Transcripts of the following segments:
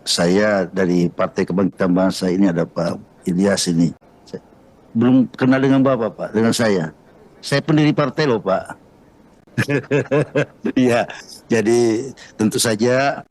Saya dari Partai Kebangkitan Bangsa ini ada Pak Ilyas ini. Belum kenal dengan Bapak, Pak, dengan saya. Saya pendiri partai loh, Pak. Iya, jadi tentu saja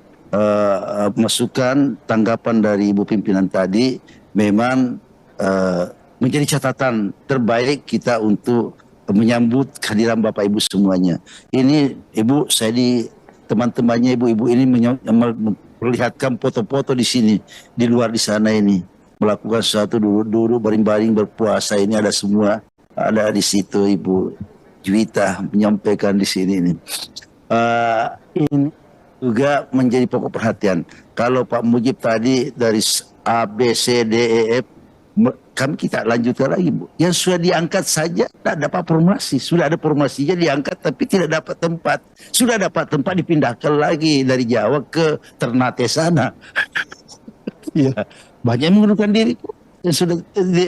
masukan tanggapan dari Ibu pimpinan tadi memang eh, menjadi catatan terbaik kita untuk menyambut kehadiran Bapak Ibu semuanya. Ini Ibu, saya di teman-temannya ibu-ibu ini memperlihatkan foto-foto di sini, di luar di sana ini melakukan sesuatu duduk-duduk baring-baring berpuasa ini ada semua ada di situ Ibu Juwita menyampaikan di sini ini. Ini juga menjadi pokok perhatian. Kalau Pak Mujib tadi dari A, B, C, D, E, F, kami kita lanjutkan lagi, Bu. Yang sudah diangkat saja tidak dapat formasi. Sudah ada formasinya diangkat tapi tidak dapat tempat. Sudah dapat tempat dipindahkan lagi dari Jawa ke Ternate sana. Iya, banyak yang mengundurkan diri, Bu. Yang sudah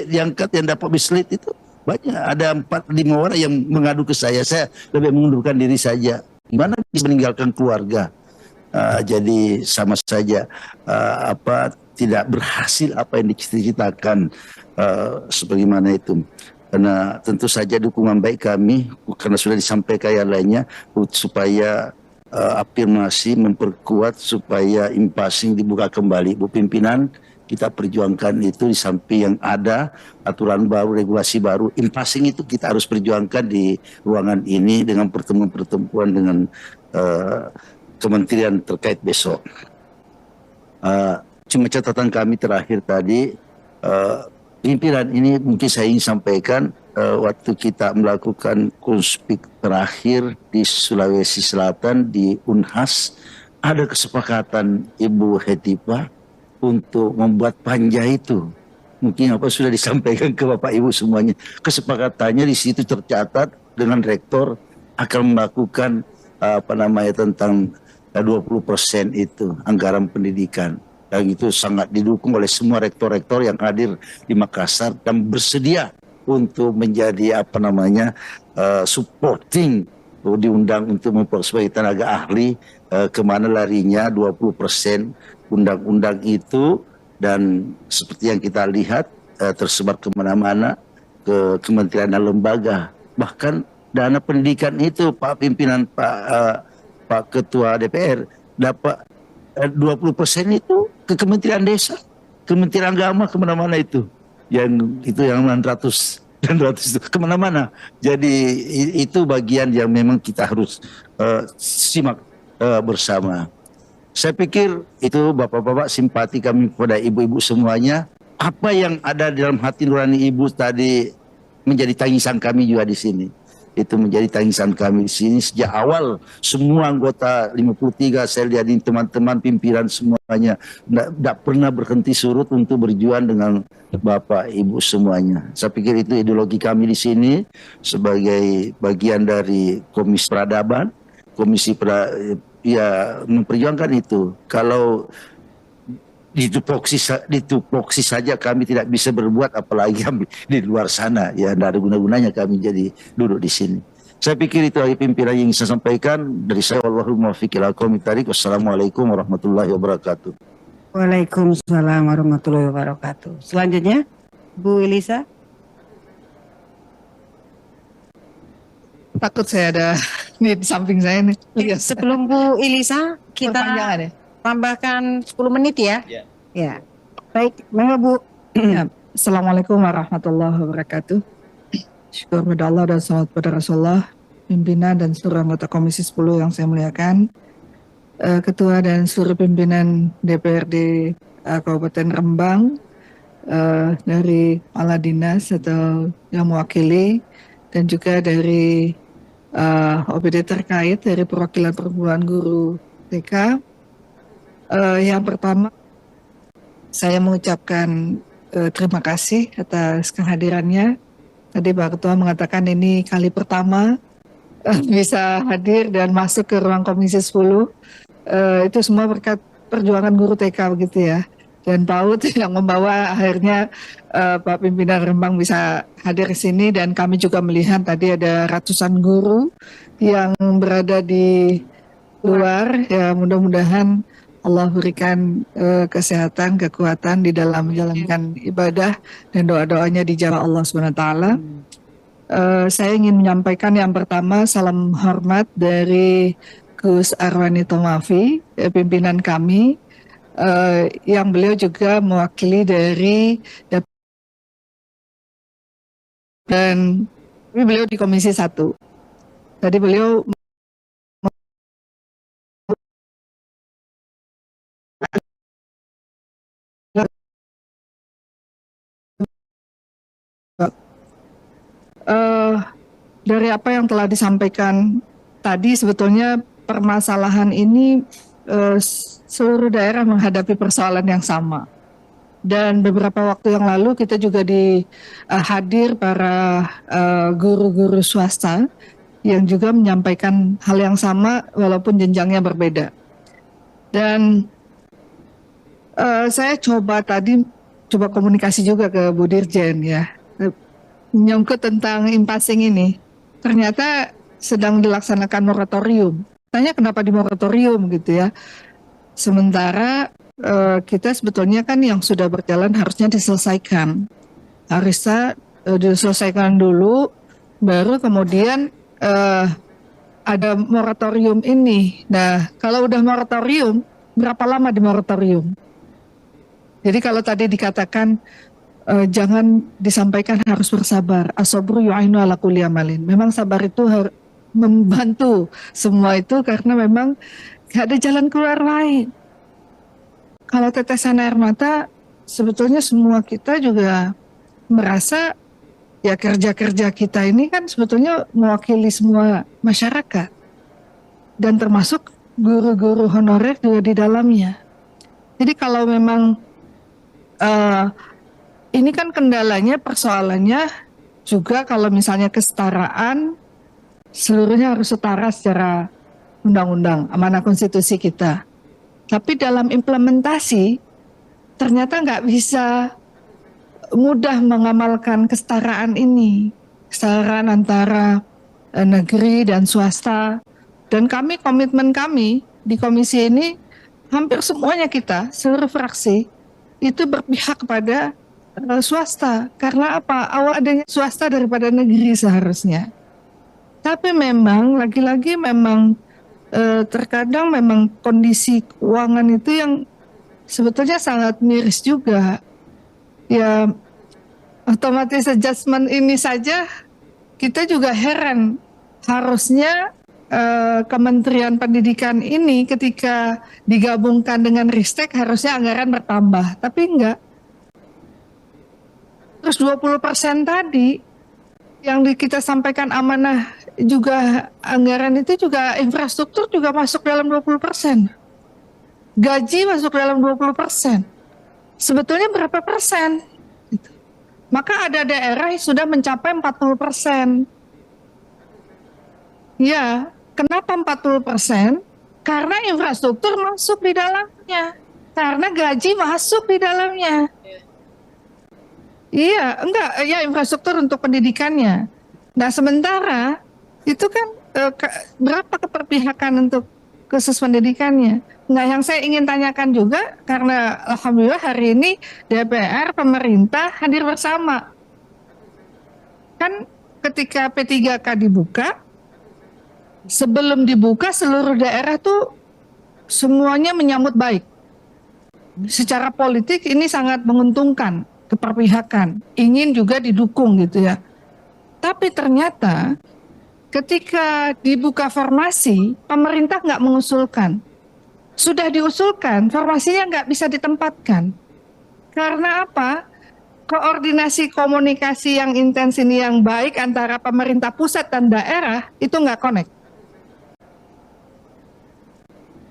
diangkat yang dapat bislit itu banyak. Ada 4-5 orang yang mengadu ke saya lebih mengundurkan diri saja. Gimana bisa meninggalkan keluarga? Jadi sama saja tidak berhasil apa yang dicita-citakan sebagaimana itu. Karena tentu saja dukungan baik kami karena sudah disampaikan yang lainnya supaya afirmasi memperkuat supaya impasing dibuka kembali. Bu pimpinan, kita perjuangkan itu di samping yang ada aturan baru, regulasi baru. Impasing itu kita harus perjuangkan di ruangan ini dengan pertemuan-pertemuan dengan kementerian terkait besok. Cuma catatan kami terakhir tadi, pimpinan ini mungkin saya ingin sampaikan waktu kita melakukan kunspik terakhir di Sulawesi Selatan di Unhas, ada kesepakatan Ibu Hetipa untuk membuat panja itu. Mungkin apa sudah disampaikan ke Bapak Ibu semuanya. Kesepakatannya di situ tercatat dengan rektor akan melakukan tentang 20% itu anggaran pendidikan. Dan itu sangat didukung oleh semua rektor-rektor yang hadir di Makassar dan bersedia untuk menjadi supporting, diundang untuk sebagai tenaga ahli kemana larinya 20% undang-undang itu. Dan seperti yang kita lihat tersebar kemana-mana ke kementerian dan lembaga. Bahkan dana pendidikan itu Pak Pimpinan, Pak Ketua DPR dapat 20% itu ke Kementerian Desa, Kementerian Agama, kemana-mana itu. Yang 600 dan 100 itu kemana-mana. Jadi itu bagian yang memang kita harus simak bersama. Saya pikir itu Bapak-Bapak, simpati kami kepada ibu-ibu semuanya. Apa yang ada dalam hati nurani ibu tadi menjadi tangisan kami juga di sini. Itu menjadi tangisan kami di sini sejak awal. Semua anggota 53 saya lihat teman-teman pimpinan semuanya tidak pernah berhenti surut untuk berjuang dengan Bapak Ibu semuanya. Saya pikir itu ideologi kami di sini sebagai bagian dari Komisi Peradaban, memperjuangkan itu. Kalau ditupoksi saja kami tidak bisa berbuat, apalagi di luar sana. Ya, tidak ada guna-gunanya kami jadi duduk di sini. Saya pikir itu lagi pimpinan yang saya sampaikan dari saya. Wallahumma muwaffiq ila aqwamit thariq. Wassalamualaikum warahmatullahi wabarakatuh. Waalaikumsalam warahmatullahi wabarakatuh. Selanjutnya Bu Elisa. Takut saya ada nih di samping saya nih. Sebelum Bu Elisa, kita tambahkan 10 menit ya. Ya. Baik, monggo Bu. Ya. Assalamualaikum warahmatullahi wabarakatuh. Syukur kepada Allah dan salawat pada Rasulullah, pimpinan dan seluruh anggota Komisi 10 yang saya muliakan, Ketua dan seluruh pimpinan DPRD Kabupaten Rembang, dari kepala dinas atau yang mewakili, dan juga dari OPD terkait dari perwakilan perguruan guru TK. Yang pertama, saya mengucapkan terima kasih atas kehadirannya. Tadi Pak Ketua mengatakan ini kali pertama bisa hadir dan masuk ke ruang Komisi 10. Itu semua berkat perjuangan guru TK begitu ya. Dan PAUD yang membawa akhirnya Pak Pimpinan Rembang bisa hadir di sini, dan kami juga melihat tadi ada ratusan guru yang berada di luar. Ya, mudah-mudahan Allah berikan kesehatan, kekuatan di dalam menjalankan ibadah dan doa-doanya dijawab Allah SWT. Saya ingin menyampaikan yang pertama salam hormat dari Gus Arwani Tomafi, pimpinan kami, yang beliau juga mewakili dari dan beliau di Komisi 1. Tadi beliau dari apa yang telah disampaikan tadi, sebetulnya permasalahan ini seluruh daerah menghadapi persoalan yang sama. Dan beberapa waktu yang lalu kita juga hadir para guru-guru swasta yang juga menyampaikan hal yang sama walaupun jenjangnya berbeda. Dan saya coba komunikasi juga ke Bu Dirjen ya, menyangkut tentang impasing ini. Ternyata sedang dilaksanakan moratorium. Tanya kenapa di moratorium gitu ya. Sementara kita sebetulnya kan yang sudah berjalan harusnya diselesaikan. Harusnya diselesaikan dulu, baru kemudian ada moratorium ini. Nah, kalau udah moratorium, berapa lama di moratorium? Jadi kalau tadi dikatakan jangan disampaikan harus bersabar. As-sabru yu'inu ala kulli amalin. Memang sabar itu membantu semua itu karena memang gak ada jalan keluar lain. Kalau tetesan air mata, sebetulnya semua kita juga merasa ya kerja-kerja kita ini kan sebetulnya mewakili semua masyarakat. Dan termasuk guru-guru honorer juga di dalamnya. Jadi kalau memang ini kan kendalanya, persoalannya juga kalau misalnya kesetaraan, seluruhnya harus setara secara undang-undang, amanah konstitusi kita. Tapi dalam implementasi, ternyata nggak bisa mudah mengamalkan kesetaraan ini. Kesetaraan antara negeri dan swasta. Dan komitmen kami di komisi ini, hampir semuanya kita, seluruh fraksi, itu berpihak kepada swasta. Karena apa? Awal adanya swasta daripada negeri seharusnya. Tapi memang, lagi-lagi memang terkadang memang kondisi keuangan itu yang sebetulnya sangat miris juga. Ya, otomatis adjustment ini saja kita juga heran. Harusnya Kementerian Pendidikan ini ketika digabungkan dengan Ristek harusnya anggaran bertambah, tapi enggak. Terus 20% tadi yang kita sampaikan amanah juga anggaran itu juga infrastruktur juga masuk dalam 20%. Gaji masuk dalam 20%. Sebetulnya berapa persen? Gitu. Maka ada daerah yang sudah mencapai 40%. Ya, kenapa 40%? Karena infrastruktur masuk di dalamnya. Karena gaji masuk di dalamnya. Iya, enggak, ya infrastruktur untuk pendidikannya. Nah, sementara itu kan berapa keperpihakan untuk khusus pendidikannya? Nah, yang saya ingin tanyakan juga, karena alhamdulillah hari ini DPR, pemerintah hadir bersama. Kan ketika P3K dibuka, sebelum dibuka seluruh daerah tuh semuanya menyambut baik. Secara politik ini sangat menguntungkan. Keperpihakan, ingin juga didukung gitu ya. Tapi ternyata ketika dibuka formasi, pemerintah nggak mengusulkan. Sudah diusulkan, formasinya nggak bisa ditempatkan. Karena apa? Koordinasi komunikasi yang intens ini yang baik antara pemerintah pusat dan daerah itu nggak connect.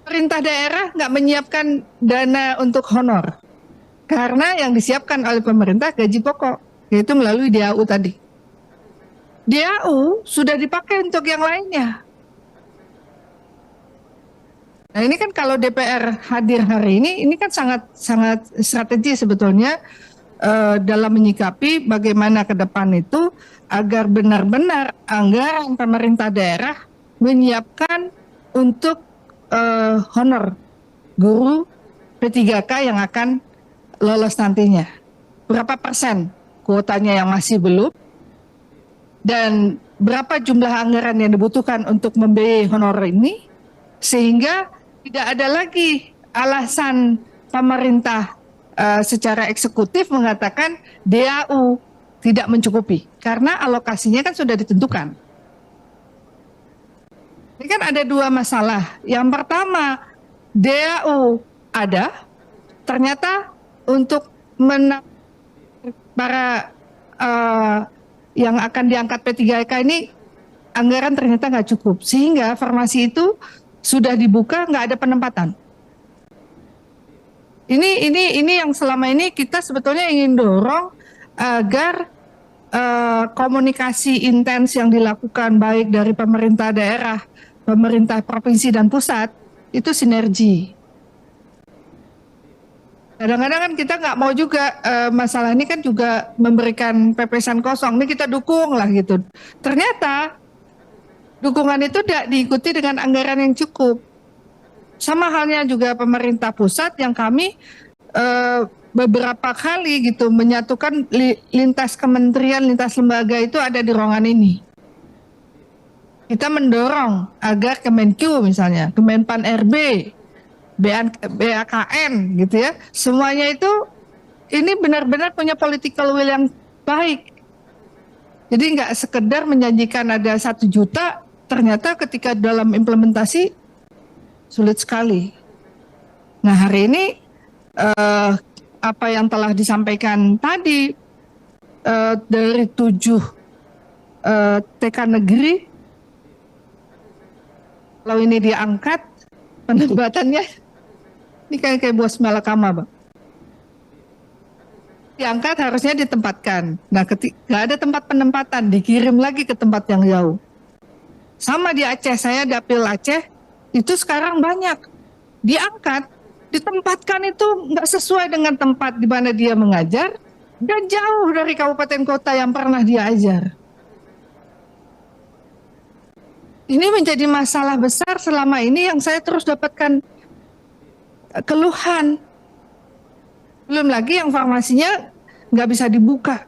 Pemerintah daerah nggak menyiapkan dana untuk honor. Karena yang disiapkan oleh pemerintah gaji pokok, yaitu melalui DAU tadi. DAU sudah dipakai untuk yang lainnya. Nah ini kan kalau DPR hadir hari ini kan sangat strategi sebetulnya dalam menyikapi bagaimana ke depan itu agar benar-benar anggaran pemerintah daerah menyiapkan untuk honor guru P3K yang akan lolos nantinya. Berapa persen kuotanya yang masih belum, dan berapa jumlah anggaran yang dibutuhkan untuk membiayai honorer ini, sehingga tidak ada lagi alasan pemerintah secara eksekutif mengatakan DAU tidak mencukupi, karena alokasinya kan sudah ditentukan. Ini kan ada dua masalah. Yang pertama, DAU ada, ternyata untuk para yang akan diangkat P3K ini anggaran ternyata nggak cukup, sehingga formasi itu sudah dibuka, nggak ada penempatan. Ini yang selama ini kita sebetulnya ingin dorong agar komunikasi intens yang dilakukan baik dari pemerintah daerah, pemerintah provinsi dan pusat itu sinergi. Kadang-kadang kan kita nggak mau juga masalah ini kan juga memberikan pepesan kosong. Ini kita dukung lah gitu. Ternyata dukungan itu tidak diikuti dengan anggaran yang cukup. Sama halnya juga pemerintah pusat yang kami beberapa kali gitu menyatukan lintas kementerian, lintas lembaga itu ada di ruangan ini. Kita mendorong agar Kemenq misalnya, Kemenpan RB, BAKN gitu ya, semuanya itu ini benar-benar punya political will yang baik. Jadi nggak sekedar menjanjikan ada 1 juta, ternyata ketika dalam implementasi sulit sekali. Nah hari ini apa yang telah disampaikan tadi dari 7 TK negeri, kalau ini diangkat penempatannya ini kayak buah malakama, Bang. Diangkat harusnya ditempatkan. Nah, ketika ada tempat penempatan, dikirim lagi ke tempat yang jauh. Sama di Aceh, saya dapil Aceh, itu sekarang banyak. Diangkat, ditempatkan itu nggak sesuai dengan tempat di mana dia mengajar, dan jauh dari kabupaten kota yang pernah dia ajar. Ini menjadi masalah besar selama ini yang saya terus dapatkan keluhan. Belum lagi yang farmasinya nggak bisa dibuka.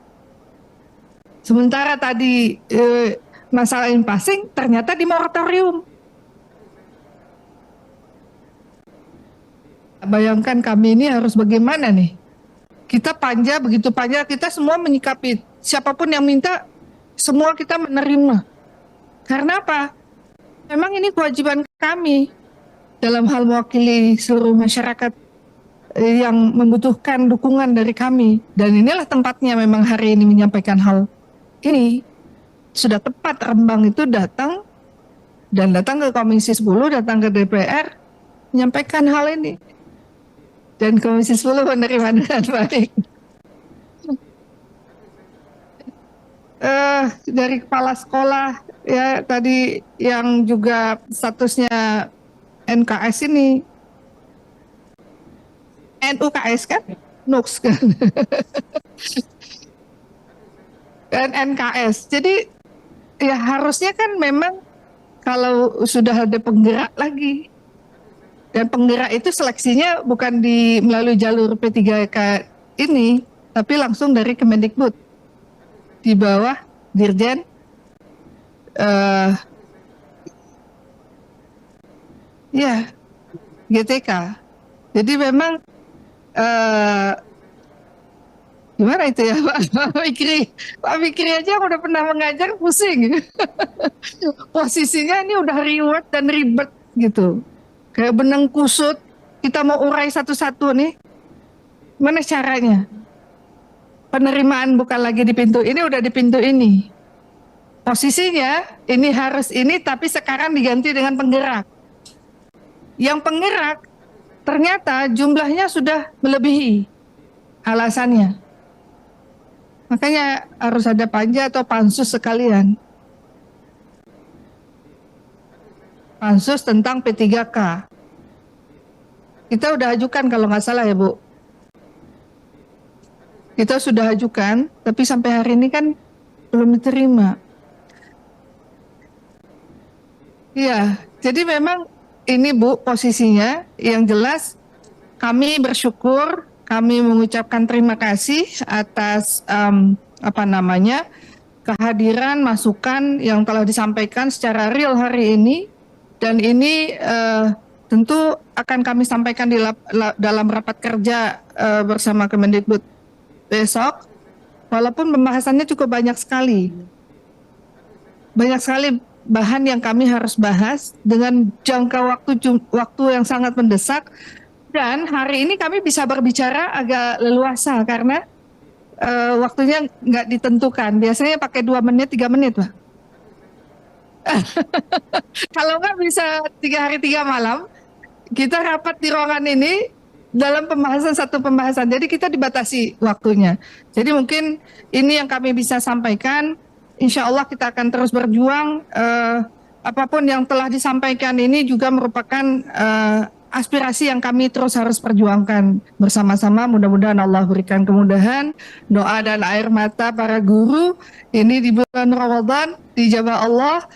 Sementara tadi masalah passing ternyata di moratorium. Bayangkan kami ini harus bagaimana nih? Kita panja, begitu panja, kita semua menyikapi. Siapapun yang minta, semua kita menerima. Karena apa? Memang ini kewajiban kami dalam hal mewakili seluruh masyarakat yang membutuhkan dukungan dari kami. Dan inilah tempatnya memang hari ini menyampaikan hal ini. Sudah tepat Rembang itu datang ke Komisi 10, datang ke DPR, menyampaikan hal ini. Dan Komisi 10 menerima dengan baik. Dari kepala sekolah, ya tadi yang juga statusnya NKS ini, NUKS kan, NUKS kan, dan NKS. Jadi ya harusnya kan memang kalau sudah ada penggerak lagi, dan penggerak itu seleksinya bukan melalui jalur P3K ini, tapi langsung dari Kemendikbud di bawah Dirjen GTK. Jadi memang gimana itu ya Pak Fikri aja udah pernah mengajar pusing. Posisinya ini udah reward dan ribet gitu. Kayak benang kusut, kita mau urai satu-satu nih. Mana caranya? Penerimaan bukan lagi di pintu ini, udah di pintu ini. Posisinya ini harus ini, tapi sekarang diganti dengan penggerak. Yang penggerak ternyata jumlahnya sudah melebihi alasannya. Makanya harus ada panja atau pansus sekalian. Pansus tentang P3K. Kita udah ajukan kalau nggak salah ya Bu. Kita sudah ajukan, tapi sampai hari ini kan belum diterima. Iya, jadi memang ini Bu posisinya. Yang jelas kami bersyukur, kami mengucapkan terima kasih atas kehadiran masukan yang telah disampaikan secara real hari ini, dan ini tentu akan kami sampaikan dalam rapat kerja bersama Kemendikbud besok. Walaupun pembahasannya cukup banyak sekali bahan yang kami harus bahas dengan jangka waktu yang sangat mendesak, dan hari ini kami bisa berbicara agak leluasa karena waktunya nggak ditentukan. Biasanya pakai 2 menit, 3 menit, Pak. Kalau nggak bisa 3 hari 3 malam, kita rapat di ruangan ini dalam satu pembahasan. Jadi kita dibatasi waktunya. Jadi mungkin ini yang kami bisa sampaikan. Insya Allah kita akan terus berjuang. Apapun yang telah disampaikan ini juga merupakan aspirasi yang kami terus harus perjuangkan bersama-sama. Mudah-mudahan Allah berikan kemudahan, doa dan air mata para guru ini di bulan Ramadan dijabah Allah.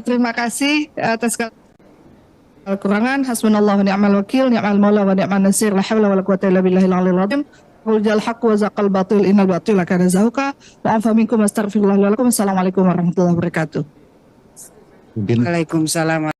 Terima kasih atas kekurangan. Hasbunallahu wa ni'mal wakil, ni'mal maula wa ni'man nasir, la haula wa la quwwata illa billahil aliyil azim. Qul haqq wa zaqal batil, innal batila kana zahuqa, wa afa minkum astaghfirullah lakum. Assalamualaikum warahmatullahi wabarakatuh. Waalaikumsalam.